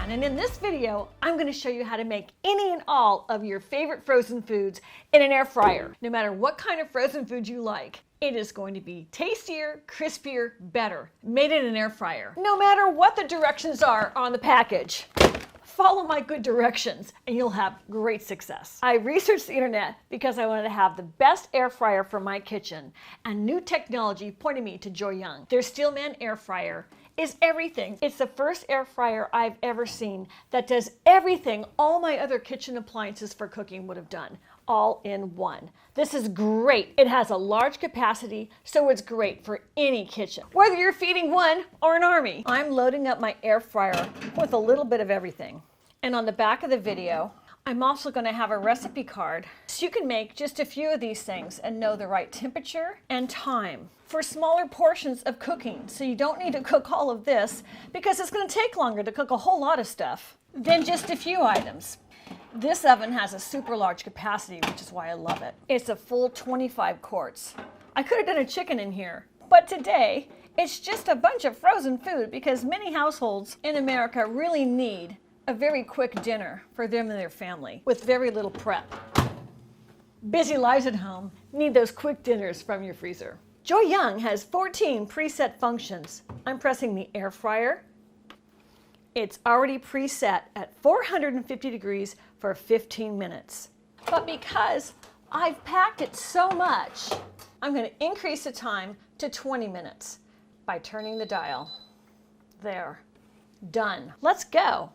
everyone, and in this video I'm going to show you how to make any and all of your favorite frozen foods in an air fryer. No matter what kind of frozen food you like, it is going to be tastier, crispier, better, made in an air fryer. No matter what the directions are on the package, follow my good directions and you'll have great success. I researched the internet because I wanted to have the best air fryer for my kitchen, and new technology pointed me to Joyoung. Their Steelman air fryer is everything. It's the first air fryer I've ever seen that does everything all my other kitchen appliances for cooking would have done, all in one. This is great. It has a large capacity, so it's great for any kitchen, whether you're feeding one or an army. I'm loading up my air fryer with a little bit of everything. And on the back of the video, I'm also going to have a recipe card so you can make just a few of these things and know the right temperature and time for smaller portions of cooking, so you don't need to cook all of this because it's going to take longer to cook a whole lot of stuff than just a few items. This oven has a super large capacity, which is why I love it. It's a full 25 quarts. I could have done a chicken in here, but today it's just a bunch of frozen food because many households in America really need a very quick dinner for them and their family with very little prep. Busy lives at home need those quick dinners from your freezer. Joyoung has 14 preset functions. I'm pressing the air fryer. It's already preset at 450 degrees for 15 minutes. But because I've packed it so much, I'm going to increase the time to 20 minutes by turning the dial. There. Done. Let's go.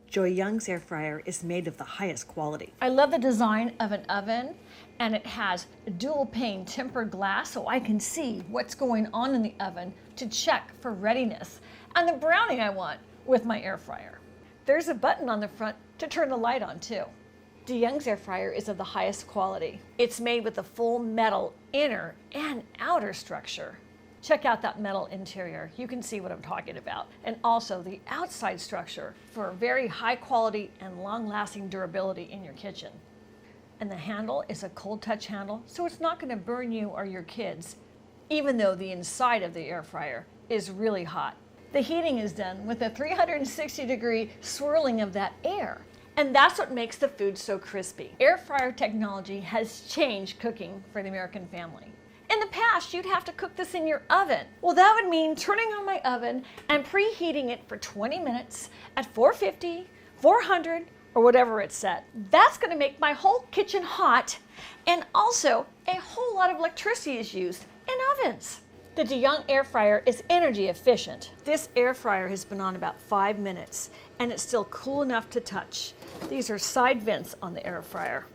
Joyoung's air fryer is made of the highest quality. I love the design of an oven, and it has dual pane tempered glass so I can see what's going on in the oven to check for readiness and the browning I want with my air fryer. There's a button on the front to turn the light on too. Joyoung's air fryer is of the highest quality. It's made with a full metal inner and outer structure. Check out that metal interior. You can see what I'm talking about. And also the outside structure for very high quality and long-lasting durability in your kitchen. And the handle is a cold touch handle, so it's not going to burn you or your kids, even though the inside of the air fryer is really hot. The heating is done with a 360-degree swirling of that air. And that's what makes the food so crispy. Air fryer technology has changed cooking for the American family. In the past, you'd have to cook this in your oven. Well, that would mean turning on my oven and preheating it for 20 minutes at 450, 400, or whatever it's set. That's going to make my whole kitchen hot, and also a whole lot of electricity is used in ovens. The Joyoung air fryer is energy efficient. This air fryer has been on about 5 minutes, and it's still cool enough to touch. These are side vents on the air fryer.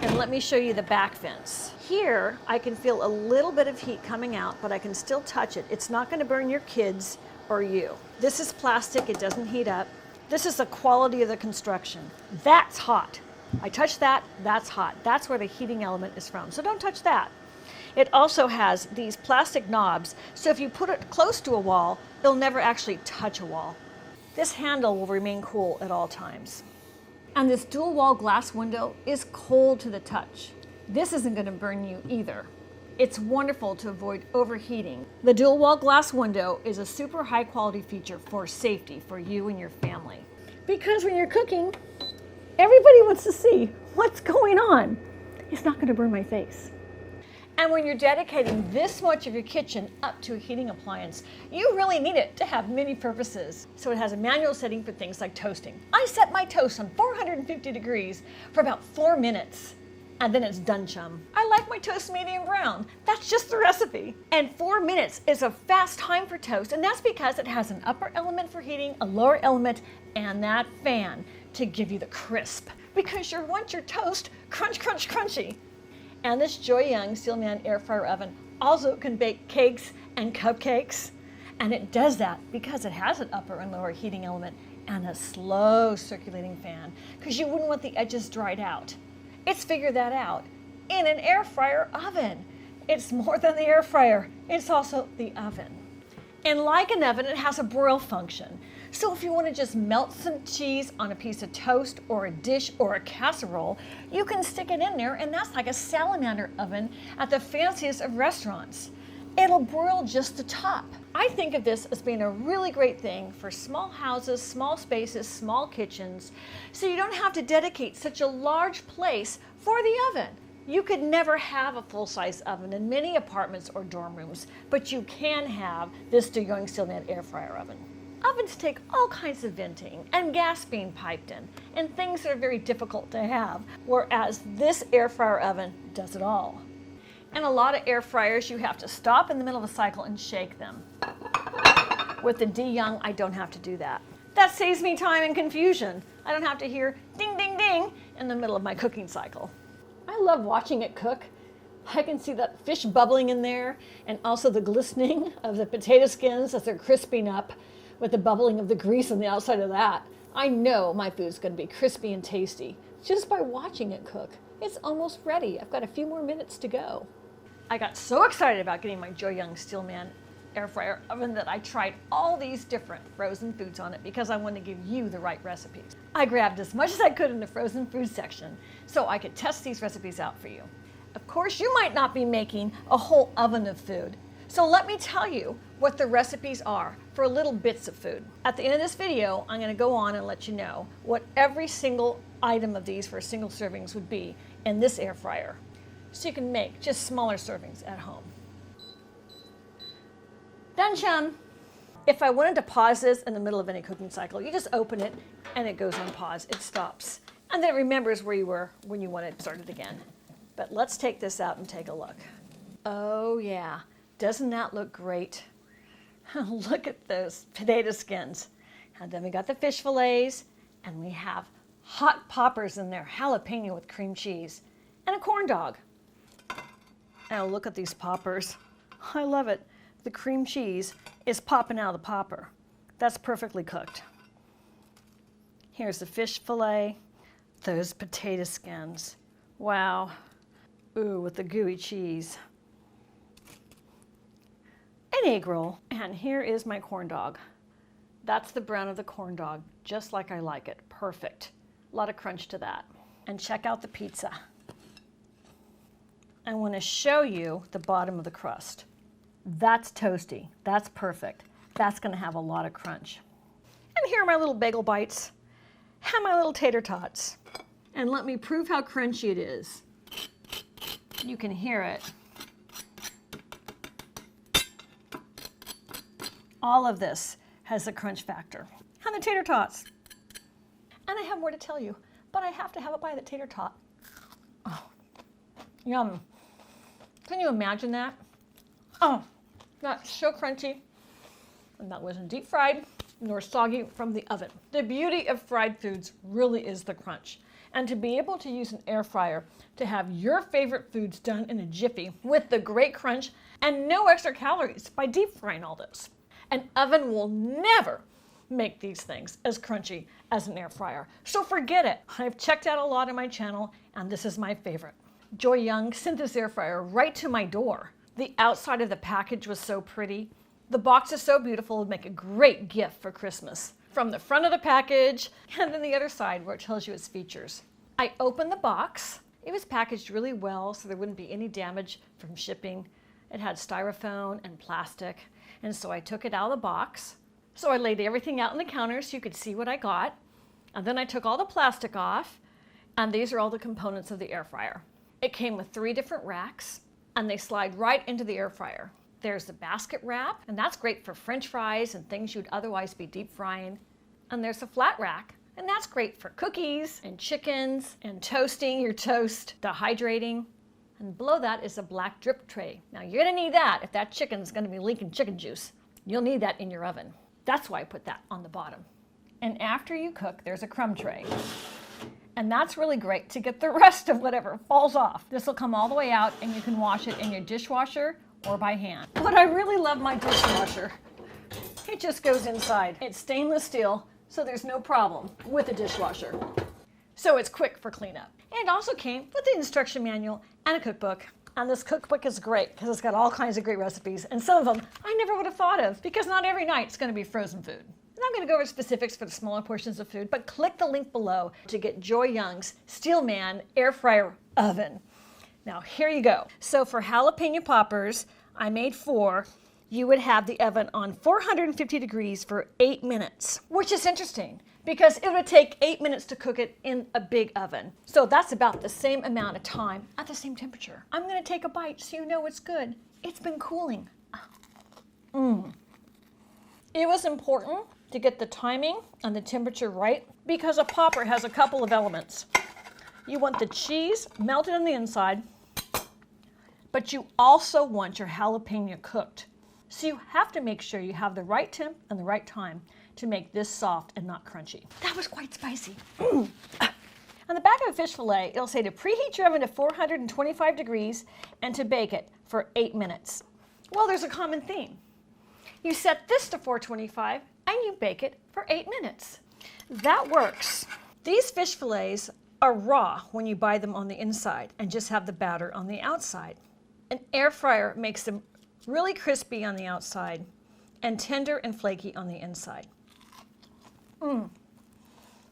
And let me show you the back vents. Here, I can feel a little bit of heat coming out, but I can still touch it. It's not going to burn your kids or you. This is plastic, it doesn't heat up. This is the quality of the construction. That's hot. I touch that, that's hot. That's where the heating element is from, so don't touch that. It also has these plastic knobs, so if you put it close to a wall, it'll never actually touch a wall. This handle will remain cool at all times. And this dual wall glass window is cold to the touch. This isn't going to burn you either. It's wonderful to avoid overheating. The dual wall glass window is a super high quality feature for safety for you and your family. Because when you're cooking, everybody wants to see what's going on. It's not going to burn my face. And when you're dedicating this much of your kitchen up to a heating appliance, you really need it to have many purposes. So it has a manual setting for things like toasting. I set my toast on 450 degrees for about 4 minutes, and then it's done chum. I like my toast medium brown. That's just the recipe. And 4 minutes is a fast time for toast, and that's because it has an upper element for heating, a lower element, and that fan to give you the crisp. Because you want your toast crunch, crunch, crunchy. And this Joyoung Steelman air fryer oven also can bake cakes and cupcakes. And it does that because it has an upper and lower heating element and a slow circulating fan, because you wouldn't want the edges dried out. It's figured that out in an air fryer oven. It's more than the air fryer, it's also the oven. And like an oven, it has a broil function. So if you want to just melt some cheese on a piece of toast or a dish or a casserole, you can stick it in there, and that's like a salamander oven at the fanciest of restaurants. It'll broil just the top. I think of this as being a really great thing for small houses, small spaces, small kitchens, so you don't have to dedicate such a large place for the oven. You could never have a full-size oven in many apartments or dorm rooms, but you can have this Joyoung Steelman air fryer oven. Ovens take all kinds of venting and gas being piped in and things that are very difficult to have, whereas this air fryer oven does it all. And a lot of air fryers, you have to stop in the middle of a cycle and shake them. With the Joyoung, I don't have to do that. That saves me time and confusion. I don't have to hear ding, ding, ding in the middle of my cooking cycle. I love watching it cook. I can see that fish bubbling in there and also the glistening of the potato skins as they're crisping up with the bubbling of the grease on the outside of that. I know my food's going to be crispy and tasty just by watching it cook. It's almost ready. I've got a few more minutes to go. I got so excited about getting my Joyoung Steelman air fryer oven that I tried all these different frozen foods on it because I wanted to give you the right recipes. I grabbed as much as I could in the frozen food section so I could test these recipes out for you. Of course, you might not be making a whole oven of food, so let me tell you what the recipes are for little bits of food. At the end of this video, I'm going to go on and let you know what every single item of these for single servings would be in this air fryer, so you can make just smaller servings at home. Done, chum. If I wanted to pause this in the middle of any cooking cycle, you just open it and it goes on pause. It stops. And then it remembers where you were when you want to start it again. But let's take this out and take a look. Oh yeah, doesn't that look great? Look at those potato skins. And then we got the fish fillets, and we have hot poppers in there, jalapeno with cream cheese, and a corn dog. Oh, look at these poppers. I love it. The cream cheese is popping out of the popper. That's perfectly cooked. Here's the fish fillet, those potato skins. Wow. Ooh, with the gooey cheese. An egg roll. And here is my corn dog. That's the brown of the corn dog, just like I like it. Perfect. A lot of crunch to that. And check out the pizza. I want to show you the bottom of the crust. That's toasty. That's perfect. That's going to have a lot of crunch. And here are my little bagel bites and my little tater tots. And let me prove how crunchy it is. You can hear it. All of this has a crunch factor. And the tater tots. And I have more to tell you, but I have to have a bite of the tater tot. Oh, yum. Can you imagine that? Oh, that's so crunchy. And that wasn't deep fried nor soggy from the oven. The beauty of fried foods really is the crunch. And to be able to use an air fryer to have your favorite foods done in a jiffy with the great crunch and no extra calories by deep frying all this. An oven will never make these things as crunchy as an air fryer. So forget it. I've checked out a lot on my channel and this is my favorite. Joyoung sent this air fryer right to my door. The outside of the package was so pretty. The box is so beautiful, it would make a great gift for Christmas. From the front of the package and then the other side where it tells you its features. I opened the box. It was packaged really well so there wouldn't be any damage from shipping. It had styrofoam and plastic, and so I took it out of the box. So I laid everything out on the counter so you could see what I got. And then I took all the plastic off, and these are all the components of the air fryer. It came with 3 different racks, and they slide right into the air fryer. There's the basket wrap, and that's great for French fries and things you'd otherwise be deep frying. And there's a flat rack, and that's great for cookies and chickens and toasting your toast, dehydrating. And below that is a black drip tray. Now you're gonna need that if that chicken's gonna be leaking chicken juice. You'll need that in your oven. That's why I put that on the bottom. And after you cook, there's a crumb tray. And that's really great to get the rest of whatever falls off. This will come all the way out and you can wash it in your dishwasher or by hand. But I really love my dishwasher. It just goes inside. It's stainless steel, so there's no problem with the dishwasher. So it's quick for cleanup. And it also came with the instruction manual and a cookbook. And this cookbook is great because it's got all kinds of great recipes. And some of them I never would have thought of because not every night it's going to be frozen food. And I'm going to go over specifics for the smaller portions of food, but click the link below to get Joyoung's Steelman air fryer oven. Now here you go. So for jalapeno poppers, I made 4, you would have the oven on 450 degrees for 8 minutes, which is interesting because it would take 8 minutes to cook it in a big oven. So that's about the same amount of time at the same temperature. I'm going to take a bite so you know it's good. It's been cooling. It was important to get the timing and the temperature right because a popper has a couple of elements. You want the cheese melted on the inside, but you also want your jalapeno cooked. So you have to make sure you have the right temp and the right time to make this soft and not crunchy. That was quite spicy. On the back of a fish fillet, it'll say to preheat your oven to 425 degrees and to bake it for 8 minutes. Well, there's a common theme. You set this to 425 and you bake it for 8 minutes. That works. These fish fillets are raw when you buy them on the inside and just have the batter on the outside. An air fryer makes them really crispy on the outside and tender and flaky on the inside. I don't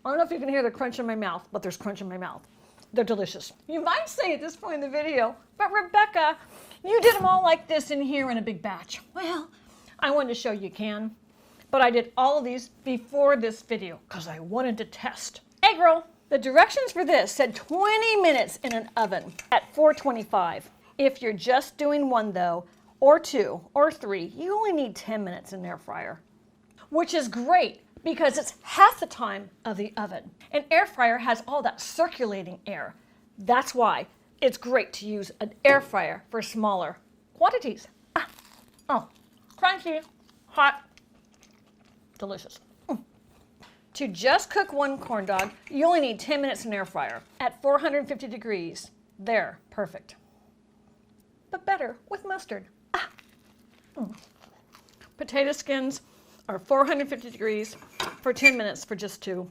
know if you can hear the crunch in my mouth, but there's crunch in my mouth. They're delicious. You might say at this point in the video, but Rebecca, you did them all like this in here in a big batch. Well, I wanted to show you can, but I did all of these before this video because I wanted to test. Egg roll. The directions for this said 20 minutes in an oven at 425. If you're just doing 1 though, or 2 or 3, you only need 10 minutes in an air fryer, which is great because it's half the time of the oven. An air fryer has all that circulating air. That's why it's great to use an air fryer for smaller quantities. Crunchy, hot, delicious. To just cook 1 corn dog, you only need 10 minutes in an air fryer at 450 degrees. There, perfect. But better with mustard. Potato skins are 450 degrees for 10 minutes for just 2.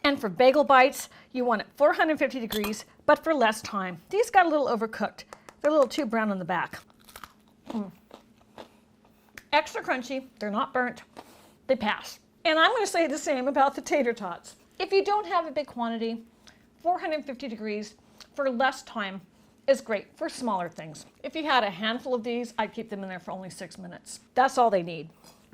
And for bagel bites, you want it 450 degrees, but for less time. These got a little overcooked. They're a little too brown on the back. Extra crunchy, they're not burnt, they pass. And I'm going to say the same about the tater tots. If you don't have a big quantity, 450 degrees for less time is great for smaller things. If you had a handful of these, I'd keep them in there for only 6 minutes. That's all they need.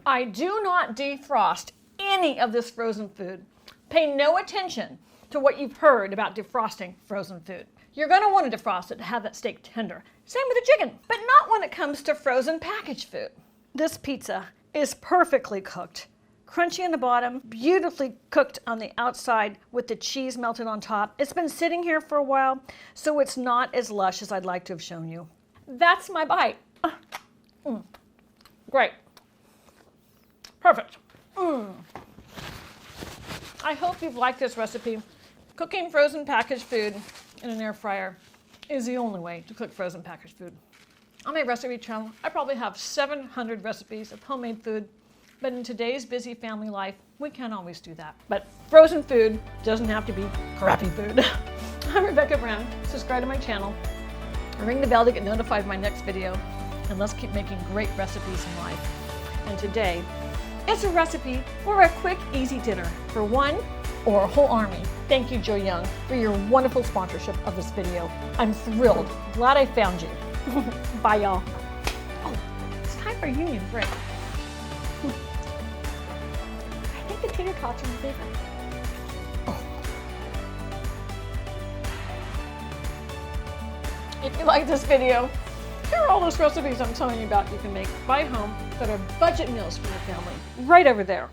I do not defrost any of this frozen food. Pay no attention to what you've heard about defrosting frozen food. You're going to want to defrost it to have that steak tender. Same with the chicken, but not when it comes to frozen packaged food. This pizza is perfectly cooked. Crunchy on the bottom, beautifully cooked on the outside with the cheese melted on top. It's been sitting here for a while, so it's not as lush as I'd like to have shown you. That's my bite. Great. Perfect. I hope you've liked this recipe. Cooking frozen packaged food in an air fryer is the only way to cook frozen packaged food. On my recipe channel, I probably have 700 recipes of homemade food, but in today's busy family life, we can't always do that. But frozen food doesn't have to be crappy food. I'm Rebecca Brown. Subscribe to my channel, ring the bell to get notified of my next video, and let's keep making great recipes in life. And today, it's a recipe for a quick, easy dinner for 1 or a whole army. Thank you, Joyoung, for your wonderful sponsorship of this video. I'm thrilled. Glad I found you. Bye, y'all. Oh, it's time for union break. I think the tater tots are my favorite. If you like this video, here are all those recipes I'm telling you about you can make by home that are budget meals for your family right over there.